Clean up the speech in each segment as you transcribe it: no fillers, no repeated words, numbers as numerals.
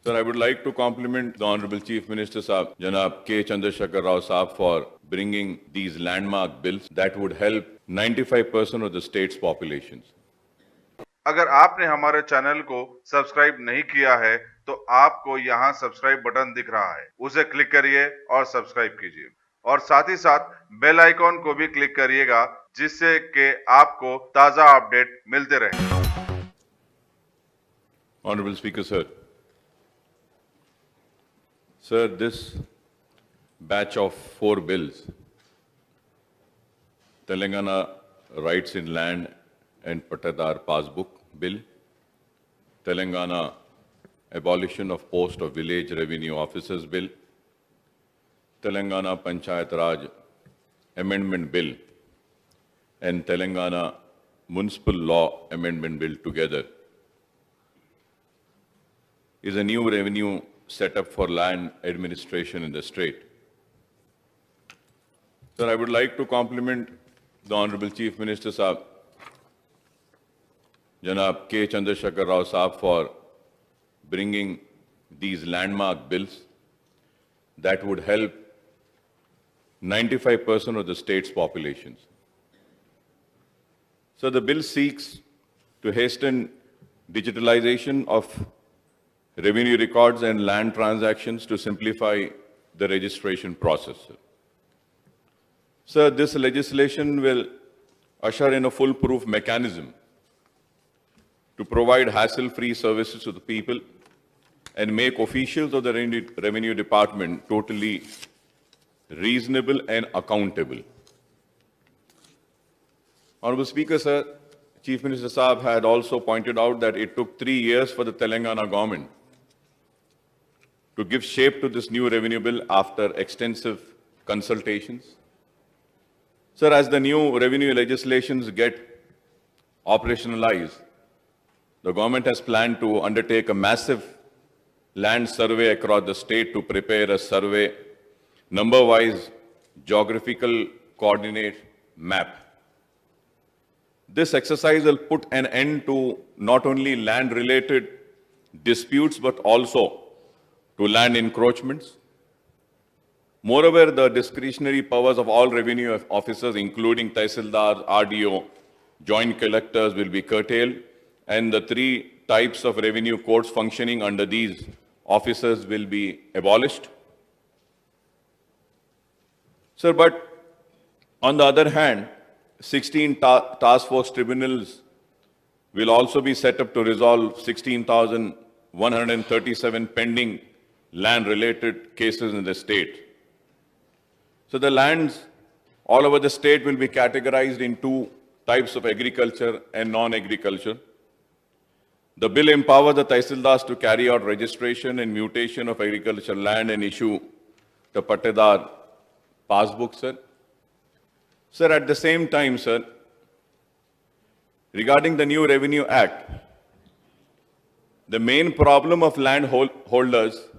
Sir, I would like to compliment the Honorable Chief Minister Saab, Janab K. Chandrasekhar Rao Saab for bringing these landmark bills that would help 95% of the state's populations. अगर आपने हमारे channel को subscribe नहीं किया है तो आपको यहाँ सब्सक्राइब बटन दिख रहा है, उसे क्लिक करिए और सब्सक्राइब कीजिए और साथ ही साथ बेल आइकॉन को भी क्लिक करिएगा जिससे कि आपको ताजा अपडेट मिलते रहें। Honorable Speaker, sir. Sir, this batch of 4 bills, Telangana Rights in Land and Patadar Passbook Bill, Telangana Abolition of Post of Village Revenue Officers Bill, Telangana Panchayat Raj Amendment Bill, and Telangana Municipal Law Amendment Bill together is a new revenue setup for land administration in the state. Sir, I would like to compliment the Honorable Chief Minister Saab, Janab K. Chandrasekhar Rao Saab for bringing these landmark bills that would help 95% of the state's populations. So the bill seeks to hasten digitalization of revenue records and land transactions to simplify the registration process. Sir, this legislation will usher in a foolproof mechanism to provide hassle-free services to the people and make officials of the Revenue Department totally reasonable and accountable. Honorable Speaker, sir, Chief Minister Saab had also pointed out that it took 3 years for the Telangana government to give shape to this new revenue bill after extensive consultations. Sir, as the new revenue legislations get operationalized, the government has planned to undertake a massive land survey across the state to prepare a survey number-wise geographical coordinate map. This exercise will put an end to not only land-related disputes, but also to land encroachments. Moreover, the discretionary powers of all revenue officers, including Tehsildar, RDO, joint collectors, will be curtailed, and the 3 types of revenue courts functioning under these officers will be abolished. Sir, but on the other hand, 16 task force tribunals will also be set up to resolve 16,137 pending land-related cases in the state. So the lands all over the state will be categorized in 2 types of agriculture and non-agriculture. The bill empowers the Tehsildars to carry out registration and mutation of agricultural land and issue the Patadar passbook, sir. Sir, at the same time, sir, regarding the new Revenue Act, the main problem of land holders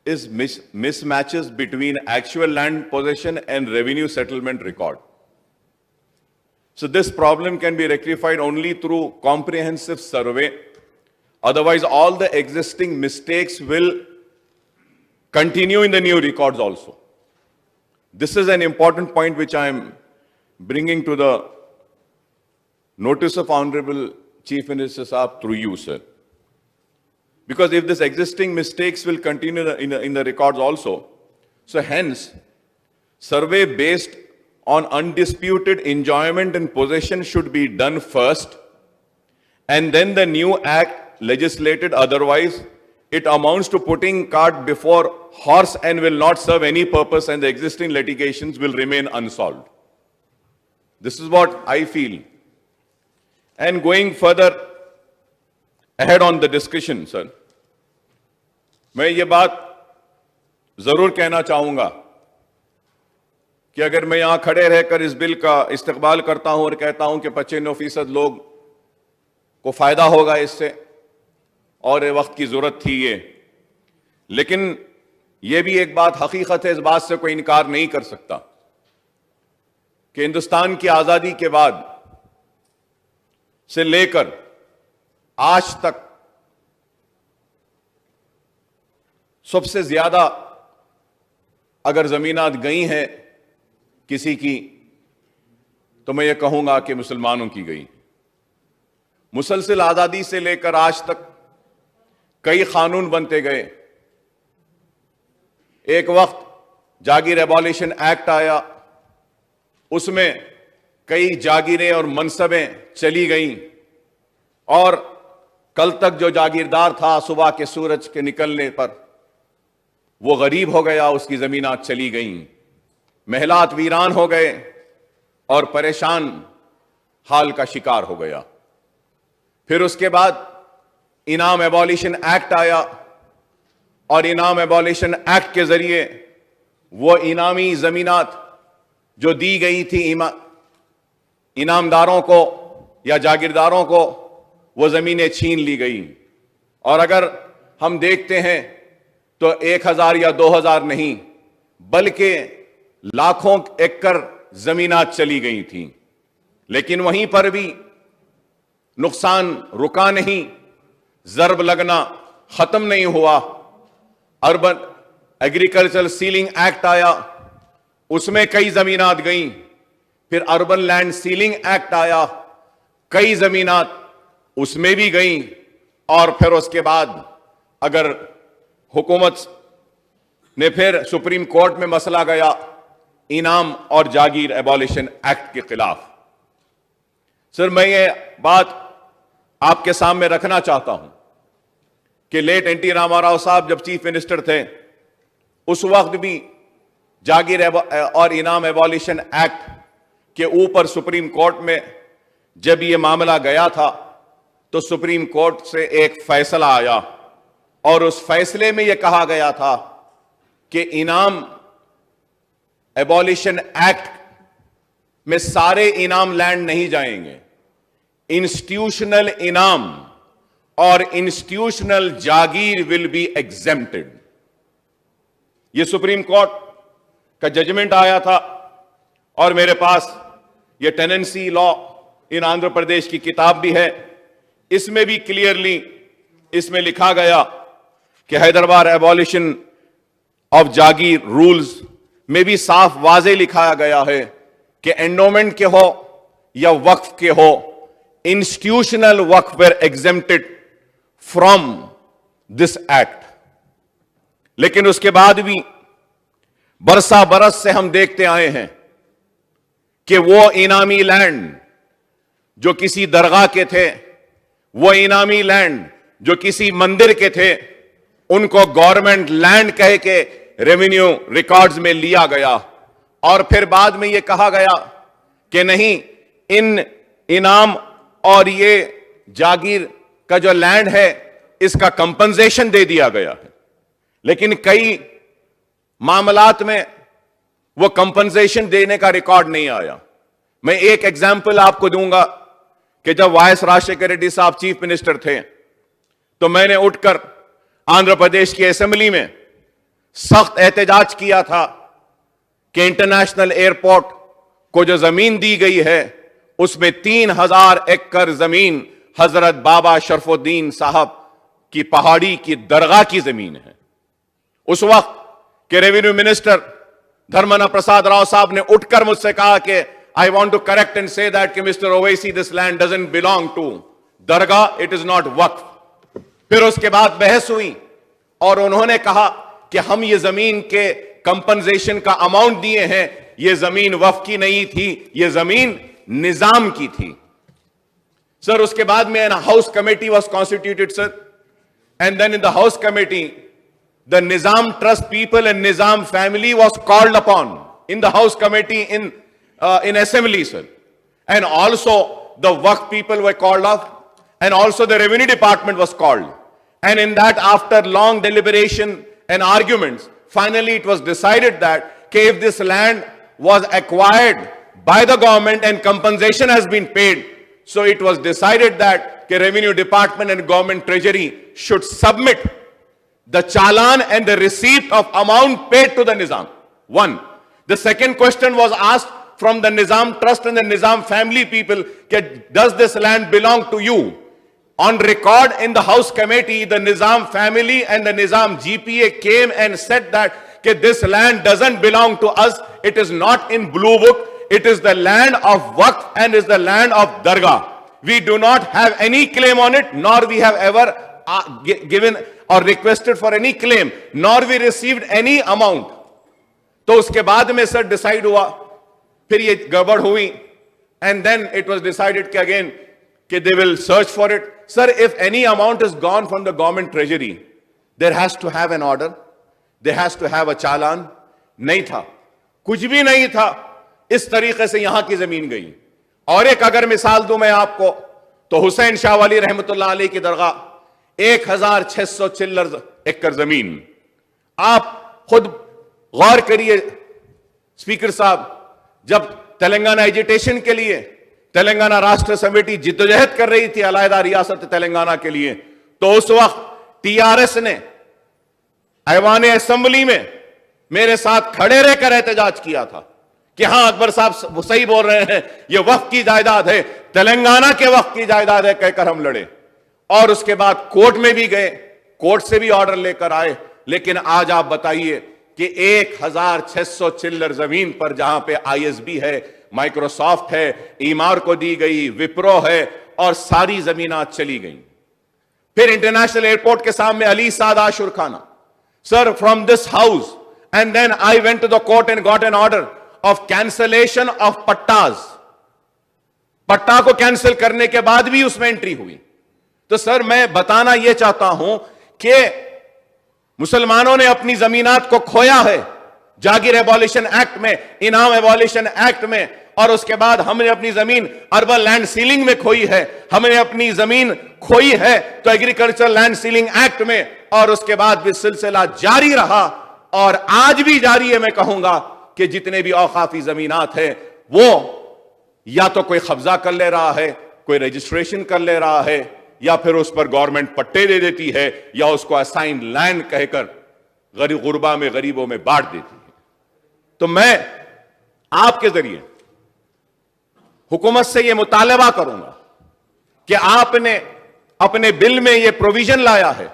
is mismatches between actual land possession and revenue settlement record. So this problem can be rectified only through comprehensive survey. Otherwise, all the existing mistakes will continue in the new records also. This is an important point which I am bringing to the notice of Honorable Chief Minister Saab through you, sir. Because if this existing mistakes will continue in the records also, so hence, survey based on undisputed enjoyment and possession should be done first, and then the new act legislated. Otherwise, it amounts to putting cart before horse and will not serve any purpose, and the existing litigations will remain unsolved. This is what I feel. And going further ahead on the discussion, sir, मैं ये बात जरूर कहना चाहूंगा कि अगर मैं यहां खड़े रहकर इस बिल का इस्तकबाल करता हूं और कहता हूं कि 95% लोग को फायदा होगा इससे और ये वक्त की जरूरत थी ये, लेकिन ये भी एक बात हकीकत है, इस बात से कोई इनकार नहीं कर सकता कि हिंदुस्तान की आजादी के बाद से लेकर आज तक सबसे ज्यादा अगर जमीनात गई हैं किसी की, तो मैं ये कहूंगा कि मुसलमानों की गई। मुसलसल आजादी से लेकर आज तक कई कानून बनते गए। एक वक्त जागीर एबॉलिशन एक्ट आया, उसमें कई जागीरें और मनसबें चली गईं, और कल तक जो जागीरदार था सुबह के सूरज के निकलने पर वो गरीब हो गया, उसकी जमीनात चली गईं, महलात वीरान हो गए और परेशान हाल का शिकार हो गया। फिर उसके बाद इनाम एबॉलिशन एक्ट आया, और इनाम एबॉलिशन एक्ट के जरिए वो इनामी जमीनात जो दी गई थी इनामदारों को या जागीरदारों को, वो जमीनें छीन ली गई। और अगर हम देखते हैं तो 1000 या 2000 नहीं, बल्कि लाखों एकड़ जमीनात चली गई थी। लेकिन वहीं पर भी नुकसान रुका नहीं, जरब लगना खत्म नहीं हुआ। अर्बन एग्रीकल्चरल सीलिंग एक्ट आया, उसमें कई जमीनात गईं। फिर अर्बन लैंड सीलिंग एक्ट आया, कई जमीनात उसमें भी गईं। और फिर उसके बाद अगर हुकूमत ने फिर सुप्रीम कोर्ट में मसला गया इनाम और जागीर एबॉलिशन एक्ट के खिलाफ। सर, मैं ये बात आपके सामने रखना चाहता हूं कि लेट एनटी रामाराव साहब जब चीफ मिनिस्टर थे, उस वक्त भी जागीर और इनाम एबॉलिशन एक्ट के ऊपर सुप्रीम कोर्ट में जब ये मामला गया था, तो सुप्रीम कोर्ट से एक फैसला आया, और उस फैसले में यह कहा गया था कि इनाम एबॉलिशन एक्ट में सारे इनाम लैंड नहीं जाएंगे। इंस्टीट्यूशनल इनाम और institutional Jagir will be exempted. यह सुप्रीम कोर्ट का जजमेंट आया था, और मेरे पास यह tenancy law in Andhra Pradesh की किताब भी है। इसमें भी क्लियरली इसमें लिखा गया कि Hyderabad abolition of Jagir rules में भी साफ वाजे लिखाया गया है कि एंडोमेंट के हो या वक्फ के हो, institutional waqf were exempted from this act. लेकिन उसके बाद भी बरसा बरस से हम देखते आए हैं कि वो इनामी लैंड जो किसी दरगाह के थे, वो इनामी लैंड जो किसी मंदिर के थे, उनको गवर्नमेंट लैंड कह के रेवेन्यू रिकॉर्ड्स में लिया गया। और फिर बाद में यह कहा गया कि नहीं, इन इनाम और ये जागीर का जो लैंड है इसका कंपनसेशन दे दिया गया है। लेकिन कई मामलात में वो कंपनसेशन देने का रिकॉर्ड नहीं आया। मैं एक एग्जाम्पल आपको दूंगा कि जब वायस राजशेखर रेड्डी साहब चीफ मिनिस्टर थे, तो मैंने उठकर आंध्र प्रदेश की असेंबली में सख्त एहतजाज किया था कि इंटरनेशनल एयरपोर्ट को जो जमीन दी गई है उसमें 3000 एकड़ जमीन हजरत बाबा शरफुद्दीन साहब की पहाड़ी की दरगाह की जमीन है। उस वक्त के रेवेन्यू मिनिस्टर धर्मना प्रसाद राव साहब ने उठकर मुझसे कहा कि I want to correct and say that कि mister Owaisi, this land doesn't belong to दरगाह, इट इज नॉट वक्फ। फिर उसके बाद बहस हुई और उन्होंने कहा कि हम ये जमीन के कंपनसेशन का अमाउंट दिए हैं, ये जमीन वक्फ की नहीं थी, ये जमीन निजाम की थी। सर, उसके बाद में house committee was constituted sir, and then in the house committee the Nizam trust people and Nizam family was called upon in the house committee in assembly, sir. And also the Waqf people were called up, and also the revenue department was called. And in that, after long deliberation and arguments, finally it was decided that if this land was acquired by the government and compensation has been paid, so it was decided that the revenue department and government treasury should submit the challan and the receipt of amount paid to the Nizam. One. The second question was asked from the Nizam trust and the Nizam family people, does this land belong to you? On record in the House committee, the Nizam family and the Nizam GPA came and said that this land doesn't belong to us. It is not in Blue Book. It is the land of Waqf and is the land of Dargah. We do not have any claim on it, nor we have ever given or requested for any claim, nor we received any amount. तो उसके बाद में sir decide हुआ, फिर ये गड़बड़ हुई, and then it was decided कि again कि they will search for it. Sir, if any amount is gone from the government treasury, there has to have an order, there has to have a चालान. नहीं था, कुछ भी नहीं था. इस तरीके से यहां की जमीन गई. और एक अगर मिसाल दूं मैं आपको, तो हुसैन शाह वली रहमतुल्लाह अलैह की दरगाह 1600 चिल्लर एकड़ जमीन. आप खुद गौर करिए स्पीकर साहब, जब तेलंगाना एजिटेशन के लिए तेलंगाना राष्ट्र समिति जिद्दोजहद कर रही थी अलहदा रियासत तेलंगाना के लिए, तो उस वक्त टीआरएस ने ऐवान असेंबली में मेरे साथ खड़े रहकर एहतजाज किया था कि हां अकबर साहब सही बोल रहे हैं, यह वक्फ की जायदाद है, तेलंगाना के वक्फ की जायदाद है, कहकर हम लड़े. और उसके बाद कोर्ट में भी गए, कोर्ट से भी ऑर्डर लेकर आए. लेकिन आज आप बताइए कि 1600 चिल्लर जमीन पर जहां पे आईएसबी है, माइक्रोसॉफ्ट है, ईमार को दी गई, विप्रो है, और सारी जमीनात चली गई. फिर इंटरनेशनल एयरपोर्ट के सामने Ali Saad Ashurkhana. Sir, from this house and then I went to the court and got an order of cancellation of pattas. पट्टा को कैंसिल करने के बाद भी उसमें एंट्री हुई. तो सर, मैं बताना यह चाहता हूं कि मुसलमानों ने अपनी जमीनात को खोया है जागीर एबॉलिशन एक्ट में, इनाम एबॉलिशन एक्ट में, और उसके बाद हमने अपनी जमीन अर्बन लैंड सीलिंग में खोई है, हमने अपनी जमीन खोई है तो एग्रीकल्चर लैंड सीलिंग एक्ट में, और उसके बाद भी सिलसिला जारी रहा और आज भी जारी है. मैं कहूंगा कि जितने भी औकाफी जमीनात है वो या तो कोई कब्जा कर ले रहा है, कोई रजिस्ट्रेशन कर ले रहा है, या फिर उस पर गवर्नमेंट पट्टे दे देती है, या उसको असाइन लैंड कहकर गरीब गुरबा में गरीबों में बांट देती है. तो मैं आपके जरिए हुकूमत से यह मुतालबा करूंगा कि आपने अपने बिल में यह प्रोविजन लाया है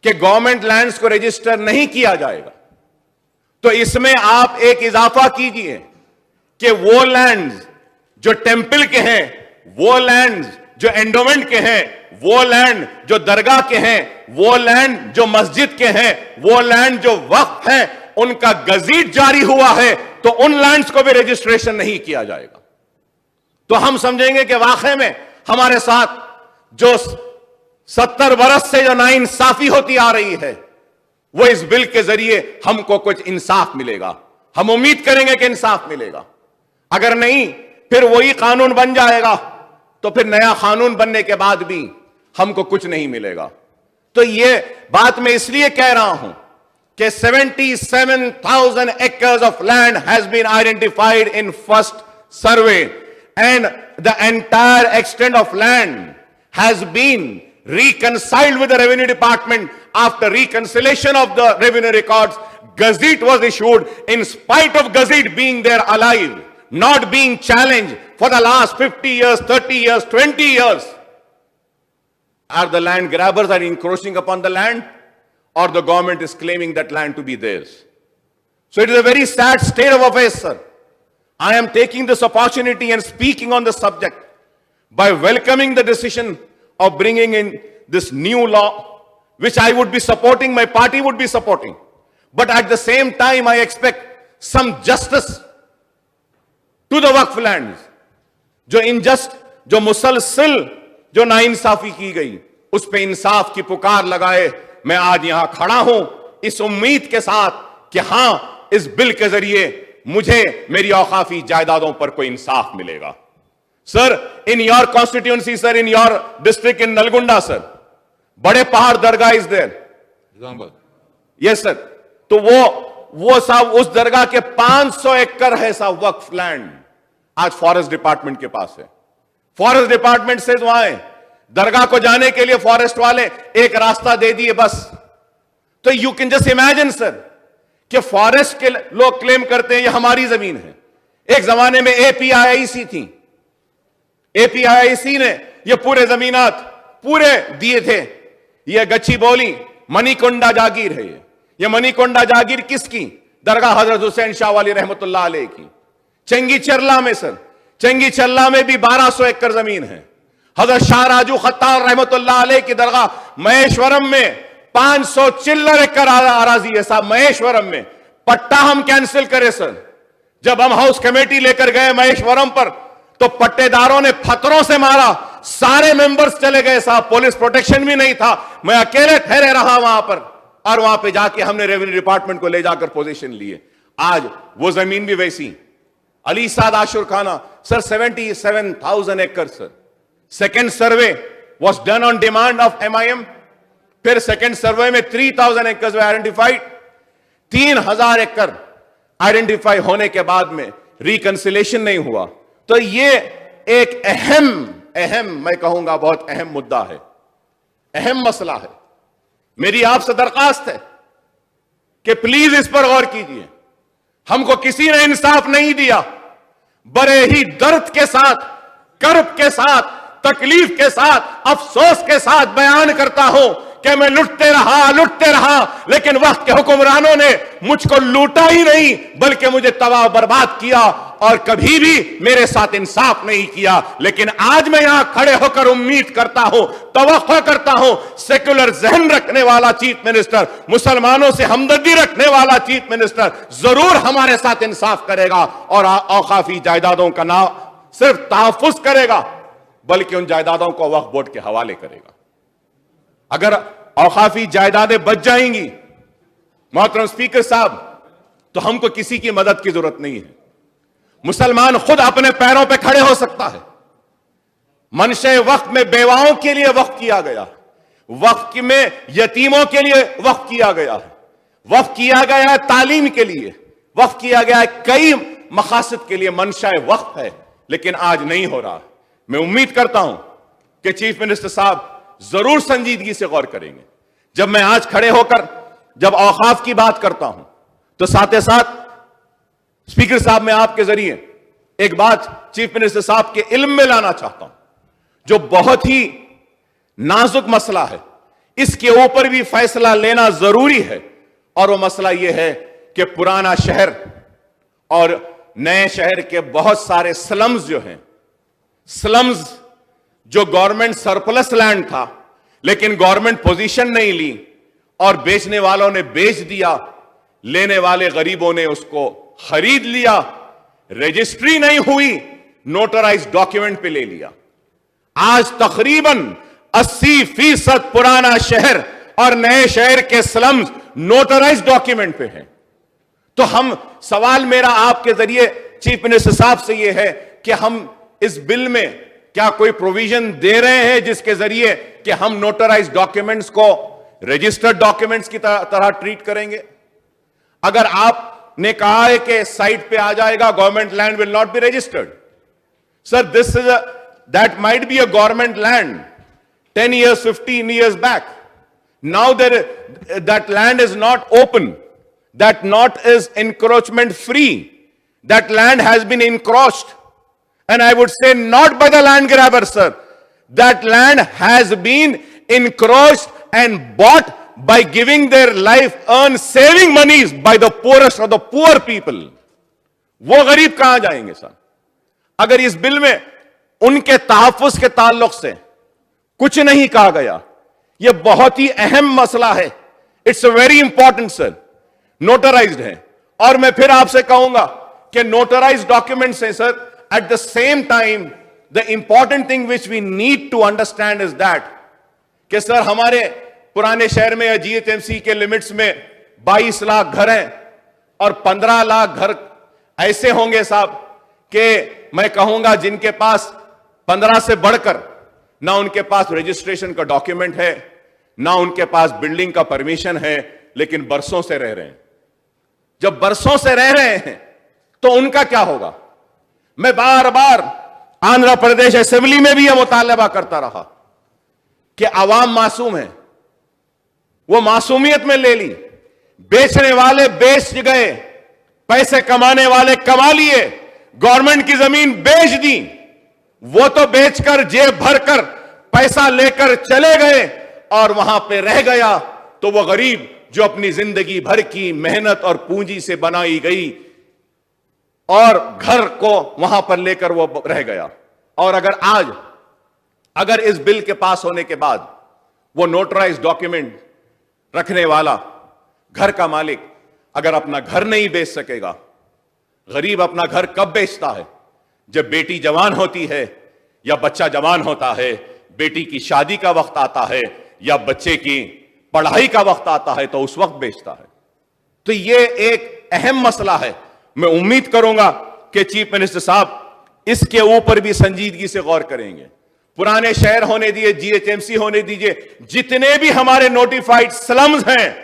कि गवर्नमेंट लैंड्स को रजिस्टर नहीं किया जाएगा, तो इसमें आप एक इजाफा कीजिए कि वो लैंड्स जो टेंपल के हैं, वो लैंड्स जो एंडोमेंट के हैं, वो लैंड जो दरगाह के हैं, वो लैंड जो मस्जिद के हैं, वो लैंड जो वक्फ है, उनका गजीट जारी हुआ है तो उन लैंड्स को भी रजिस्ट्रेशन नहीं किया जाएगा. तो हम समझेंगे कि वाकई में हमारे साथ जो 70 बरस से जो नाइंसाफी होती आ रही है, वो इस बिल के जरिए हमको कुछ इंसाफ मिलेगा. हम उम्मीद करेंगे कि इंसाफ मिलेगा. अगर नहीं, फिर वही कानून बन जाएगा, तो फिर नया कानून बनने के बाद भी हमको कुछ नहीं मिलेगा. तो ये बात मैं इसलिए कह रहा हूं कि 77,000 acres of land has been identified in first survey, and the entire extent of land has been reconciled with the revenue department. After reconciliation of the revenue records, gazette was issued. In spite of gazette being there alive, not being challenged for the last 50 years, 30 years, 20 years, are the land grabbers are encroaching upon the land, or the government is claiming that land to be theirs. So it is a very sad state of affairs, sir. I am taking this opportunity and speaking on the subject by welcoming the decision of bringing in this new law, which I would be supporting, my party would be supporting. But at the same time, I expect some justice to the Waqf lands. जो unjust, जो मुसलसल जो नाइंसाफी की गई, उस पे इंसाफ की पुकार लगाए मैं आज यहां खड़ा हूं, इस उम्मीद के साथ कि हां, इस बिल के जरिए मुझे मेरी औकाफी जायदादों पर कोई इंसाफ मिलेगा. Sir, in your constituency, sir, in your district in Nalgonda, sir, बड़े पहाड़ दरगाह इज देयर. Yes sir. तो वो साहब उस दरगाह के 500 एकड़ है साहब वक्फ लैंड, आज फॉरेस्ट डिपार्टमेंट के पास है. फॉरेस्ट डिपार्टमेंट से वहां है, दरगाह को जाने के लिए फॉरेस्ट वाले एक रास्ता दे दिए बस. तो you can just imagine sir कि फॉरेस्ट के लोग क्लेम करते हैं ये हमारी जमीन है. एक जमाने में एपीआईआईसी थी, एपीआईआईसी ने ये पूरे जमीनात पूरे दिए थे। ये गच्चीबौली मणिकुंडा जागीर है। ये मणिकुंडा जागीर किसकी? दरगाह हजरत हुसैन शाह वाली रहमतुल्लाह अलैह की। चंगी चरला में सर, चंगी चरला में भी 1200 एकड़ जमीन है। हजरत शाह राजू खत्तार रहमतुल्लाह अलैह की दरगाह महेश्वरम में 500 चिल्लर एकड़ आराजी है साहब। महेश्वरम में पट्टा हम कैंसिल करें सर। जब हम हाउस कमेटी लेकर गए महेश्वरम पर तो पट्टेदारों ने पत्थरों से मारा, सारे मेंबर्स चले गए साहब, पुलिस प्रोटेक्शन भी नहीं था, मैं अकेले ठहरे रहा वहां पर। और वहां पे जाके हमने रेवेन्यू डिपार्टमेंट को ले जाकर पोजीशन लिए। आज वो जमीन भी वैसी। अली साद आशुर खाना सर 77,000 एकड़ sir. Second survey was done on demand of MIM। फिर सेकेंड सर्वे में 3,000 एकड़ आइडेंटिफाइड। 3,000 एकड़ आइडेंटिफाई होने के बाद में रिकंसिलेशन नहीं हुआ। तो ये एक अहम मैं कहूंगा बहुत अहम मुद्दा है, अहम मसला है। मेरी आपसे दरखास्त है कि प्लीज इस पर गौर कीजिए। हमको किसी ने इंसाफ नहीं दिया। बड़े ही दर्द के साथ, कर्ब के साथ, तकलीफ के साथ, अफसोस के साथ बयान करता हूं कि मैं लुटते रहा, लेकिन वक्त के हुक्मरानों ने मुझको लूटा ही नहीं बल्कि मुझे तबाह बर्बाद किया और कभी भी मेरे साथ इंसाफ नहीं किया। लेकिन आज मैं यहां खड़े होकर उम्मीद करता हूं, तवक्को करता हूं, सेक्युलर जहन रखने वाला चीफ मिनिस्टर, मुसलमानों से हमदर्दी रखने वाला चीफ मिनिस्टर जरूर हमारे साथ इंसाफ करेगा और औकाफी जायदादों का ना सिर्फ तहफ्फुज करेगा बल्कि उन जायदादों को वक्फ बोर्ड के हवाले करेगा। अगर औकाफी जायदादें बच जाएंगी मोहतरम स्पीकर साहब, तो हमको किसी की मदद की जरूरत नहीं है। मुसलमान खुद अपने पैरों पे खड़े हो सकता है। मनशे वक्त में बेवाओं के लिए वक्फ किया गया, वक्फ में यतीमों के लिए वक्फ किया गया है, वक्फ किया गया है तालीम के लिए, वक्फ किया गया है कई मकासद के लिए। मनशा वक्फ है, लेकिन आज नहीं हो रहा। मैं उम्मीद करता हूं कि चीफ मिनिस्टर साहब जरूर संजीदगी से गौर करेंगे। जब मैं आज खड़े होकर जब औकाफ की बात करता हूं तो साथ ही साथ स्पीकर साहब मैं आपके जरिए एक बात चीफ मिनिस्टर साहब के इल्म में लाना चाहता हूं, जो बहुत ही नाजुक मसला है। इसके ऊपर भी फैसला लेना जरूरी है और वो मसला यह है कि पुराना शहर और नए शहर के बहुत सारे स्लम्स जो हैं, स्लम्स जो गवर्नमेंट सरप्लस लैंड था लेकिन गवर्नमेंट पोजीशन नहीं ली और बेचने वालों ने बेच दिया, लेने वाले गरीबों ने उसको खरीद लिया, रजिस्ट्री नहीं हुई, नोटराइज डॉक्यूमेंट पे ले लिया। आज तकरीबन 80% पुराना शहर और नए शहर के स्लम्स नोटराइज डॉक्यूमेंट पे हैं। तो हम सवाल मेरा आपके जरिए चीफ मिनिस्टर साहब से यह है कि हम इस बिल में क्या कोई प्रोविजन दे रहे हैं जिसके जरिए कि हम नोटराइज डॉक्यूमेंट्स को रजिस्टर्ड डॉक्यूमेंट्स की तरह ट्रीट करेंगे? अगर आपने कहा है कि साइट पे आ जाएगा government land will not be registered, sir this is that might be a government land 10 years 15 years back. Now that land is not open, that not is encroachment free, that land has been encroached. And I would say not by the land grabber, sir. That land has been encroached and bought by giving their life earned saving monies by the poorest of the poor people. वो गरीब कहां जाएंगे sir? अगर इस bill में उनके तहफ्फुज के ताल्लुक से कुछ नहीं कहा गया, यह बहुत ही अहम मसला है। It's a very important sir. Notarised है और मैं फिर आपसे कहूंगा कि नोटराइज्ड डॉक्यूमेंट्स हैं sir. At the same time, the important thing which we need to understand is that कि सर हमारे पुराने शहर में या GHMC के लिमिट्स में 22 लाख घर हैं और 15 लाख घर ऐसे होंगे साहब कि मैं कहूंगा जिनके पास 15 से बढ़कर ना उनके पास रजिस्ट्रेशन का डॉक्यूमेंट है, ना उनके पास बिल्डिंग का परमिशन है, लेकिन बरसों से रह रहे हैं। जब बरसों से रह रहे हैं तो उनका क्या होगा? मैं बार बार आंध्र प्रदेश असेंबली में भी यह मुतालबा करता रहा कि आवाम मासूम है, वो मासूमियत में ले ली। बेचने वाले बेच गए, पैसे कमाने वाले कमा लिए, गवर्नमेंट की जमीन बेच दी। वो तो बेचकर जेब भरकर पैसा लेकर चले गए और वहां पे रह गया, तो वो गरीब जो अपनी जिंदगी भर की मेहनत और पूंजी से बनाई गई और घर को वहां पर लेकर वो रह गया। और अगर इस बिल के पास होने के बाद वो नोटराइज डॉक्यूमेंट रखने वाला घर का मालिक अगर अपना घर नहीं बेच सकेगा, गरीब अपना घर कब बेचता है? जब बेटी जवान होती है या बच्चा जवान होता है, बेटी की शादी का वक्त आता है या बच्चे की पढ़ाई का वक्त आता है, तो उस वक्त बेचता है। तो ये एक अहम मसला है। मैं उम्मीद करूंगा कि चीफ मिनिस्टर साहब इसके ऊपर भी संजीदगी से गौर करेंगे। पुराने शहर होने दिए, जीएचएमसी होने दीजिए, जितने भी हमारे नोटिफाइड स्लम्स हैं,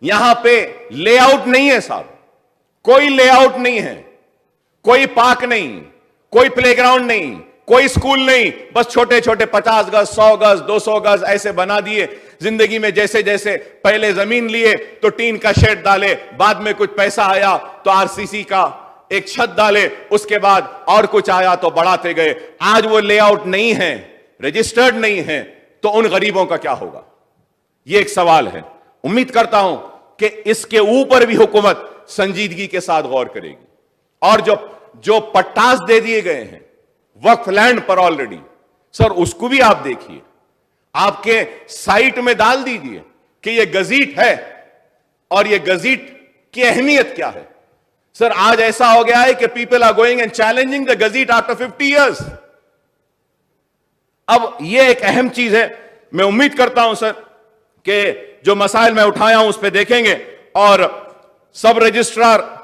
यहां पे लेआउट नहीं है साहब, कोई लेआउट नहीं है, कोई पार्क नहीं, कोई प्लेग्राउंड नहीं, कोई स्कूल नहीं, बस छोटे छोटे 50 गज, 100 गज, 200 गज ऐसे बना दिए। जिंदगी में जैसे जैसे पहले जमीन लिए तो टीन का शेड डाले, बाद में कुछ पैसा आया तो आरसीसी का एक छत डाले, उसके बाद और कुछ आया तो बढ़ाते गए। आज वो लेआउट नहीं है, रजिस्टर्ड नहीं है, तो उन गरीबों का क्या होगा? ये एक सवाल है। उम्मीद करता हूं कि इसके ऊपर भी हुकूमत संजीदगी के साथ गौर करेगी। और जो पट्टास दे दिए गए हैं वक्फ लैंड पर ऑलरेडी, सर उसको भी आप देखिए, आपके साइट में डाल दीजिए कि यह गजीट है और यह गजीट की अहमियत क्या है। सर आज ऐसा हो गया है कि people are going and challenging the gazette after 50 years. अब यह एक अहम चीज है। मैं उम्मीद करता हूं सर कि जो मसाइल मैं उठाया हूं उस पर देखेंगे और सब registrar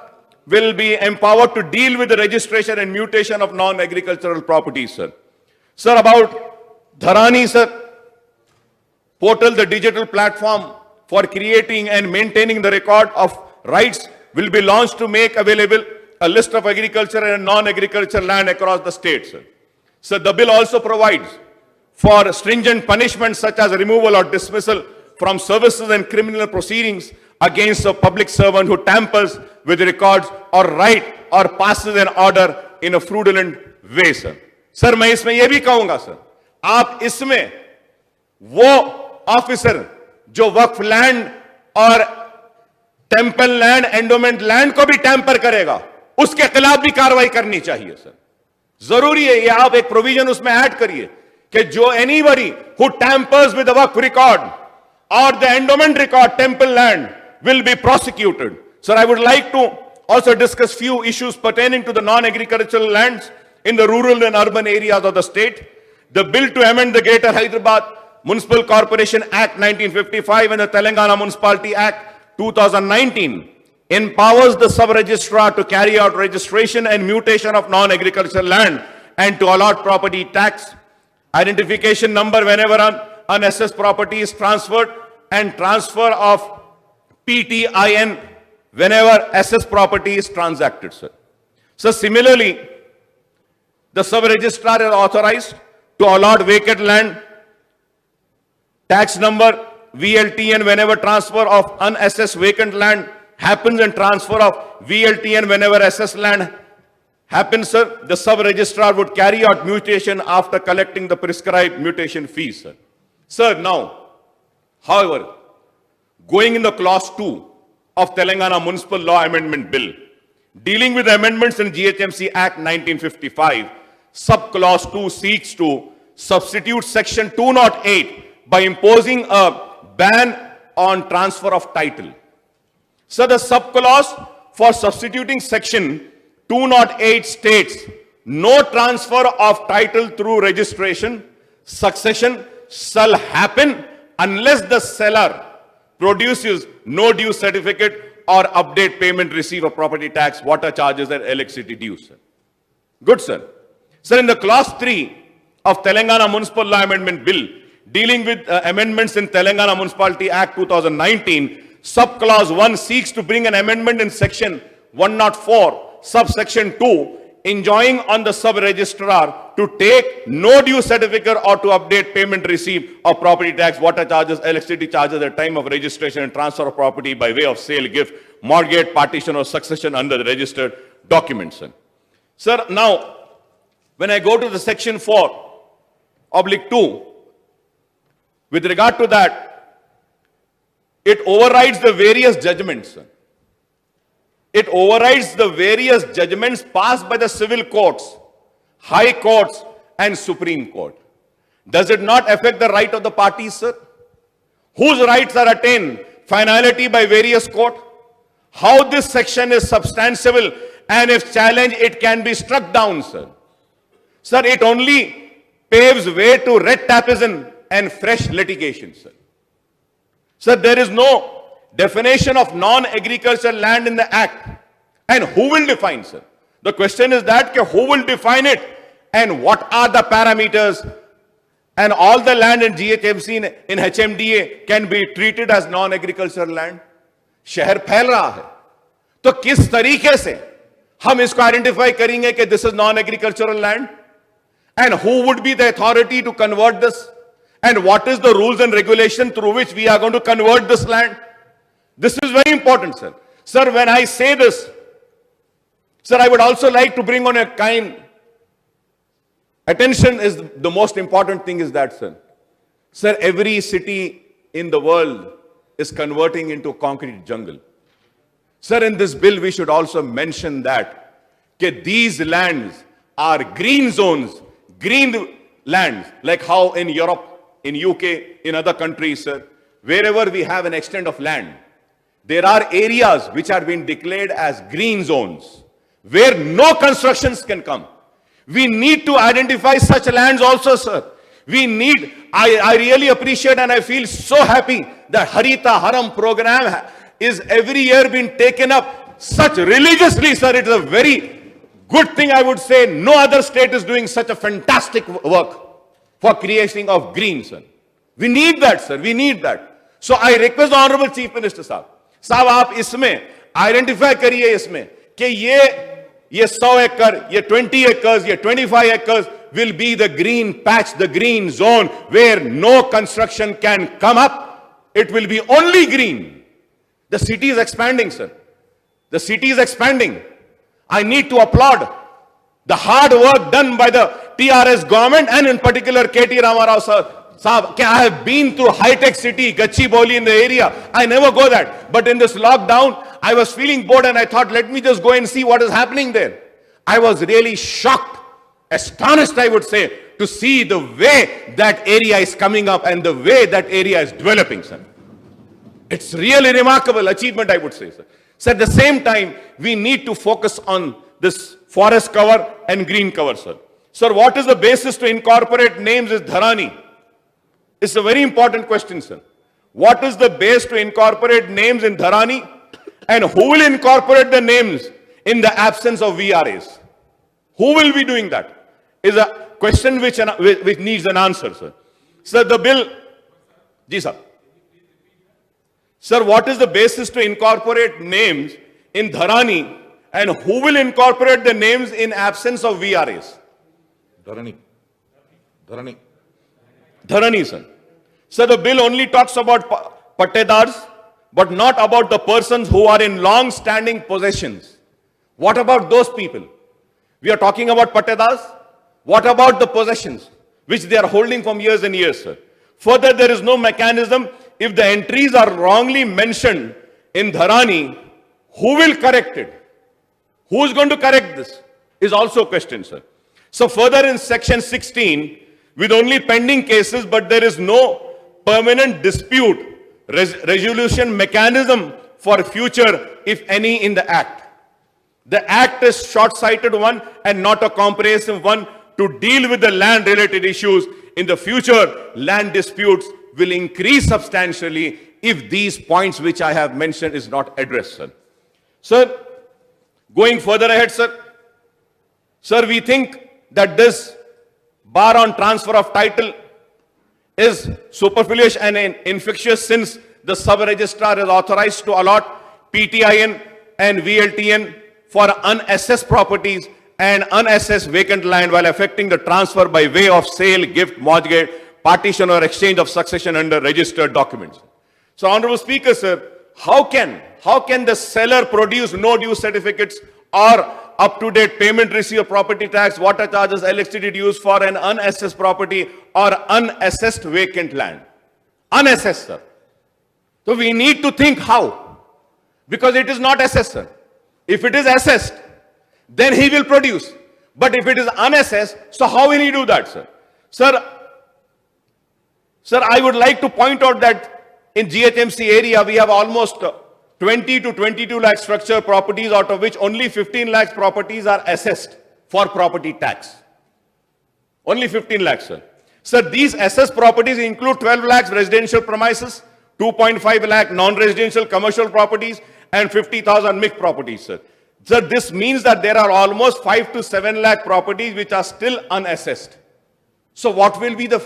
will be empowered to deal with the registration and mutation of non-agricultural properties, sir. Sir, about Dharani, sir, portal, the digital platform for creating and maintaining the record of rights will be launched to make available a list of agriculture and non-agricultural land across the state, sir. So the bill also provides for stringent punishments such as removal or dismissal from services and criminal proceedings against a public servant who tampers with records or write or passes an order in a fraudulent way, sir. Sir मैं इसमें यह भी कहूंगा sir, आप इसमें वो officer जो वक्फ land और टेम्पल लैंड, एंडोमेंट लैंड को भी टैंपर करेगा, उसके खिलाफ भी कार्रवाई करनी चाहिए सर। जरूरी है ये, आप एक प्रोविजन उसमें ऐड करिए कि जो anybody who tampers with the waqf record or the endowment record, temple land, will be prosecuted. Sir, I would like to also discuss few issues pertaining to the non-agricultural lands in the rural and urban areas of the state. The bill to amend the Greater Hyderabad Municipal Corporation Act 1955 and the Telangana Municipality Act 2019 empowers the sub-registrar to carry out registration and mutation of non-agricultural land and to allot property tax, identification number whenever unassessed property is transferred, and transfer of PTIN whenever assessed property is transacted, sir. So similarly, the sub-registrar is authorized to allot vacant land tax number VLTN whenever transfer of unassessed vacant land happens and transfer of VLTN whenever assessed land happens, sir. The sub-registrar would carry out mutation after collecting the prescribed mutation fees, sir. Sir, now, however, going in the clause 2 of Telangana Municipal Law Amendment Bill, dealing with amendments in GHMC Act 1955, subclause 2 seeks to substitute section 208 by imposing a ban on transfer of title. So the subclause for substituting section 208 states, no transfer of title through registration, succession, shall happen unless the seller produces no due certificate or update payment receipt of property tax, water charges and electricity dues, sir. Good, sir. Sir, in the clause 3 of Telangana Municipal Law Amendment Bill, dealing with amendments in Telangana Municipality Act 2019, subclause 1 seeks to bring an amendment in section 104, subsection 2, enjoining on the sub-registrar to take no due certificate or to update payment receipt of property tax, water charges, electricity charges at the time of registration and transfer of property by way of sale, gift, mortgage, partition or succession under the registered documents. Sir, now, when I go to the section 4/2 With regard to that, it overrides the various judgments. Sir. It overrides the various judgments passed by the civil courts, high courts, and Supreme Court. Does it not affect the right of the parties, sir? Whose rights are attained finality by various court? How this section is substantiable, and if challenged, it can be struck down, sir. Sir, it only paves way to red tapism and fresh litigation, sir. Sir, there is no definition of non-agricultural land in the Act. And who will define, sir? The question is that who will define it and what are the parameters, and all the land in GHMC in HMDA can be treated as non-agricultural land. शहर फैल रहा है, तो किस तरीके से हम इसको आइडेंटिफाई करेंगे कि this is non agricultural land, and who would be the authority to convert this, and what is the rules and regulation through which we are going to convert this land? This is very important, sir. Sir, when I say this, sir, I would also like to bring on a kind attention is the most important thing is that, sir. Sir, every city in the world is converting into concrete jungle. Sir, in this bill, we should also mention that these lands are green zones, green lands, like how in Europe, in UK, in other countries, sir, wherever we have an extent of land, there are areas which are being declared as green zones, where no constructions can come. We need to identify such lands also, sir. We need, I really appreciate and I feel so happy that Harita Haram program is every year being taken up such religiously, sir. It is a very good thing, I would say. No other state is doing such a fantastic work for creation of green, sir. We need that, sir. We need that. So I request the Honorable Chief Minister, साहब, आप इसमें identify करिए इसमें कि ये 100 acre, ये 20 acres, ये 25 acres will be the green patch, the green zone where no construction can come up. It will be only green. The city is expanding, sir. The city is expanding. I need to applaud the hard work done by the TRS government and in particular KT Ramarao sir. Saab, I have been to high-tech city, Gachibowli in the area. I never go that. But in this lockdown, I was feeling bored and I thought, let me just go and see what is happening there. I was really shocked, astonished, I would say, to see the way that area is coming up and the way that area is developing, sir. It's really remarkable achievement, I would say, sir. So at the same time, we need to focus on this forest cover and green cover, sir. Sir, what is the basis to incorporate names is Dharani? It's a very important question, sir. What is the base to incorporate names in Dharani? And who will incorporate the names in the absence of VRAs? Who will be doing that? Is a question which needs an answer, sir. Sir, the bill... Ji, sir. Sir, what is the basis to incorporate names in Dharani and who will incorporate the names in absence of VRAs? Dharani. Dharani, sir. So the bill only talks about pattedars, but not about the persons who are in long-standing possessions. What about those people? We are talking about pattedars. What about the possessions which they are holding from years and years, sir? Further, there is no mechanism. If the entries are wrongly mentioned in Dharani, who will correct it? Who is going to correct this? Is also a question, sir. So further in section 16, with only pending cases, but there is no permanent dispute resolution mechanism for future, if any, in the Act. The Act is short-sighted one and not a comprehensive one to deal with the land-related issues. In the future, land disputes will increase substantially if these points which I have mentioned is not addressed, sir. Sir, going further ahead, sir. Sir, we think that this bar on transfer of title is superfluous and infectious since the sub-registrar is authorized to allot PTIN and VLTN for unassessed properties and unassessed vacant land while affecting the transfer by way of sale, gift, mortgage, partition or exchange of succession under registered documents. So, Honorable Speaker, sir, how can the seller produce no due certificates or up-to-date payment receipt of property tax, water charges, electricity dues for an unassessed property or unassessed vacant land? unassessed, sir. So we need to think how, because it is not assessed, sir. If it is assessed, then he will produce. But if it is unassessed, so how will he do that, sir? Sir, I would like to point out that in GHMC area, we have almost 20 to 22 lakh structure properties, out of which only 15 lakhs properties are assessed for property tax. Only 15 lakhs, sir. Sir, these assessed properties include 12 lakhs residential premises, 2.5 lakh non-residential commercial properties, and 50,000 mixed properties, sir. Sir, this means that there are almost 5 to 7 lakh properties which are still unassessed. So what will be the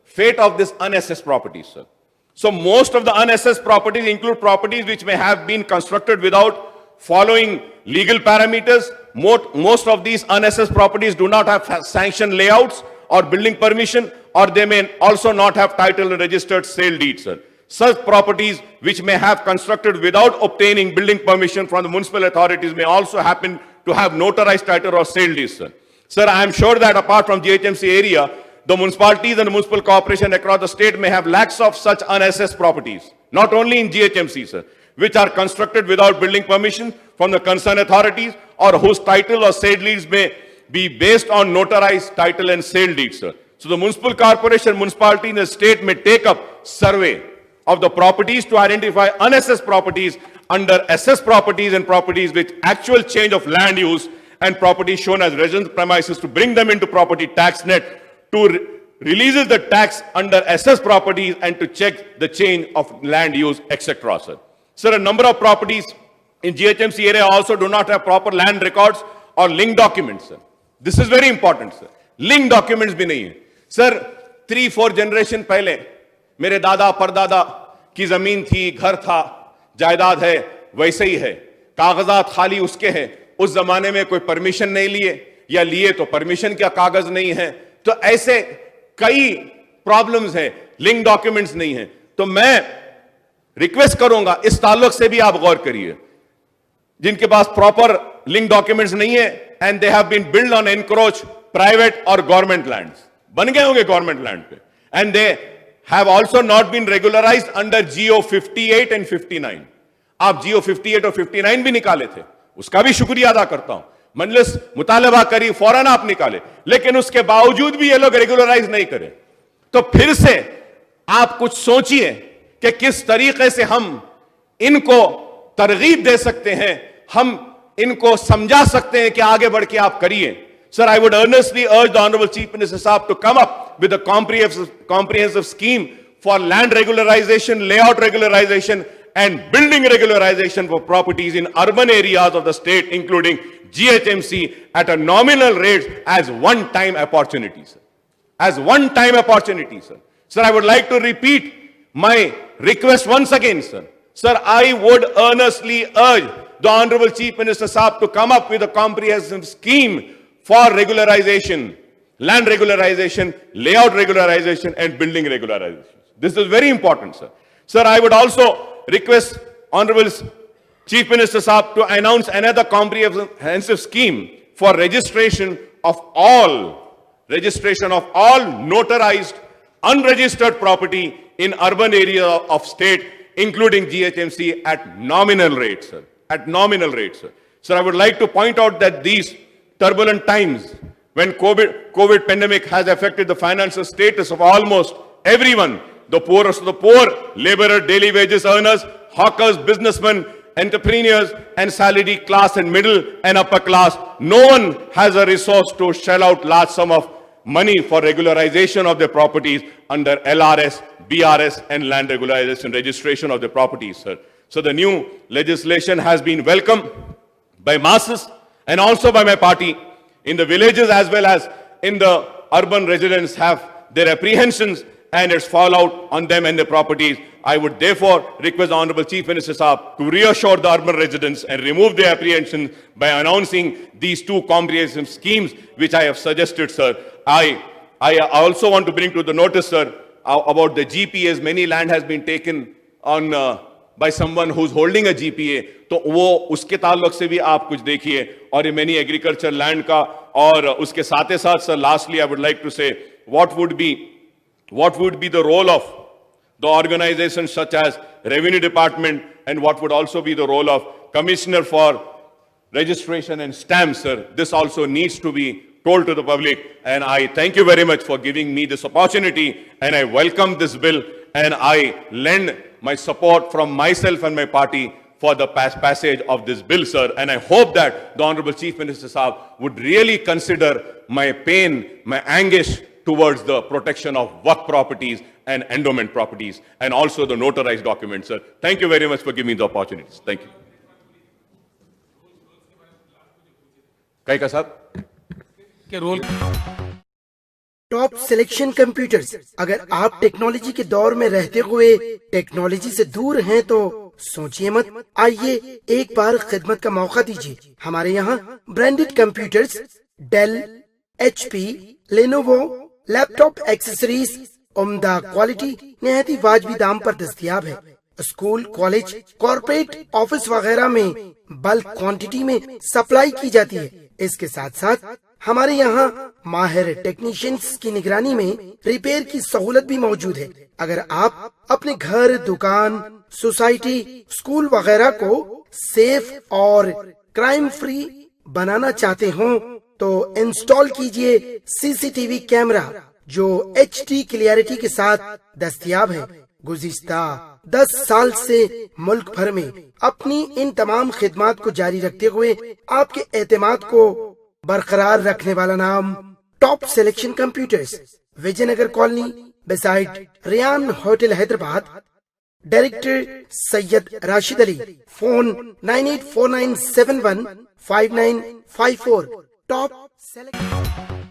fate of this unassessed properties, sir? So most of the unassessed properties include properties which may have been constructed without following legal parameters. Most of these unassessed properties do not have sanctioned layouts or building permission, or they may also not have title and registered sale deeds, sir. Such properties which may have constructed without obtaining building permission from the municipal authorities may also happen to have notarized title or sale deeds, sir. Sir, I am sure that apart from GHMC area, the municipalities and the municipal corporation across the state may have lakhs of such unassessed properties, not only in GHMC, sir, which are constructed without building permission from the concerned authorities, or whose title or sale deeds may be based on notarized title and sale deeds, sir. So the municipal corporation, municipality in the state may take up survey of the properties to identify unassessed properties under assessed properties and properties with actual change of land use and properties shown as residence premises to bring them into property tax net, to releases the tax under assessed properties and to check the change of land use, etc., sir. Sir, a number of properties in GHMC area also do not have proper land records or link documents, sir. This is very important, sir. Link documents भी नहीं है. Sir, 3-4 generation पहले मेरे दादा परदादा की जमीन थी, घर था, जायदाद है, वैसे ही है. कागजात खाली उसके हैं. उस जमाने में कोई परमिशन नहीं लिए, या लिए तो परमिशन का कागज नहीं है. तो ऐसे कई प्रॉब्लम्स हैं, लिंक डॉक्यूमेंट्स नहीं है. तो मैं रिक्वेस्ट करूंगा, इस ताल्लुक से भी आप गौर करिए. जिनके पास प्रॉपर लिंक डॉक्यूमेंट्स नहीं है and they have been build on encroach private और गवर्नमेंट लैंड्स, बन गए होंगे गवर्नमेंट लैंड पे, and they have also not been regularised under GO 58 एंड 59. आप GO 58 और 59 भी निकाले थे, उसका भी शुक्रिया अदा करता हूं. मजलिस मुतालबा करी, फौरन आप निकाले, लेकिन उसके बावजूद भी ये लोग रेगुलराइज नहीं करे. तो फिर से आप कुछ सोचिए कि किस तरीके से हम इनको तरगीब दे सकते हैं, हम इनको समझा सकते हैं कि आगे बढ़ के आप करिए. Sir, I would earnestly urge the Honorable Chief Minister Saab to come up with a comprehensive scheme for land regularization, layout regularization, and building regularization for properties in urban areas of the state, including GHMC, at a nominal rate as one-time opportunity, sir. As one-time opportunity, sir. Sir, I would like to repeat my request once again, sir. Sir, I would earnestly urge the Honorable Chief Minister Saab to come up with a comprehensive scheme for regularization, land regularization, layout regularization, and building regularization. This is very important, sir. Sir, I would also request Honorable Chief Minister Saab to announce another comprehensive scheme for registration of all notarized, unregistered property in urban area of state, including GHMC, at nominal rates, sir. At nominal rates, sir. Sir, I would like to point out that these turbulent times, when COVID pandemic has affected the financial status of almost everyone, the poorest of the poor, laborer, daily wages earners, hawkers, businessmen, entrepreneurs, and salaried class and middle and upper class, no one has a resource to shell out large sum of money for regularization of their properties under LRS, BRS, and land regularization registration of the properties, sir. So the new legislation has been welcomed by masses and also by my party. In the villages as well as in the urban residents have their apprehensions and its fallout on them and their properties. I would therefore request the Honorable Chief Minister Saab to reassure the urban residents and remove their apprehensions by announcing these two comprehensive schemes which I have suggested, sir. I also want to bring to the notice, sir, about the GPAs. Many land has been taken on by someone who's holding a GPA. तो वो उसके ताल्लुक से भी आप कुछ देखिए, और ये many agriculture land का, और उसके साथ ही साथ, sir, lastly I would like to say what would be the role of the organizations such as Revenue Department and what would also be the role of Commissioner for Registration and Stamps, sir. This also needs to be told to the public, and I thank you very much for giving me this opportunity, and I welcome this bill, and I lend my support from myself and my party for the passage of this bill, sir. And I hope that the Honorable Chief Minister Saab would really consider my pain, my anguish towards the protection of work properties and endowment properties, and also the notarized documents, sir. Thank you very much for giving me the opportunities. Thank you. Kai ka साहब? के role top selection computers. अगर आप technology के दौर में रहते हुए technology से दूर हैं तो सोचिए मत, आइए एक बार खिदमत का मौका दीजिए। हमारे यहाँ branded computers Dell, HP, Lenovo, laptop accessories उम्दा क्वालिटी निहायती वाजबी दाम पर दस्तयाब है। स्कूल, कॉलेज, कॉर्पोरेट, ऑफिस वगैरह में बल्क क्वांटिटी में सप्लाई की जाती है। इसके साथ साथ हमारे यहाँ माहिर टेक्नीशियंस की निगरानी में रिपेयर की सहूलत भी मौजूद है। अगर आप अपने घर, दुकान, सोसाइटी, स्कूल वगैरह को सेफ और क्राइम फ्री बनाना चाहते हो तो इंस्टॉल कीजिए CCTV कैमरा जो HD क्लियरिटी के साथ दस्तयाब है। गुज़िश्ता 10 साल से मुल्क भर में अपनी इन तमाम खिदमात को जारी रखते हुए आपके एतमाद को बरकरार रखने वाला नाम top selection computers, Vijayanagar colony beside Riyan hotel, Hyderabad. Director Syed Rashid Ali. Phone 9849715954। Top selection.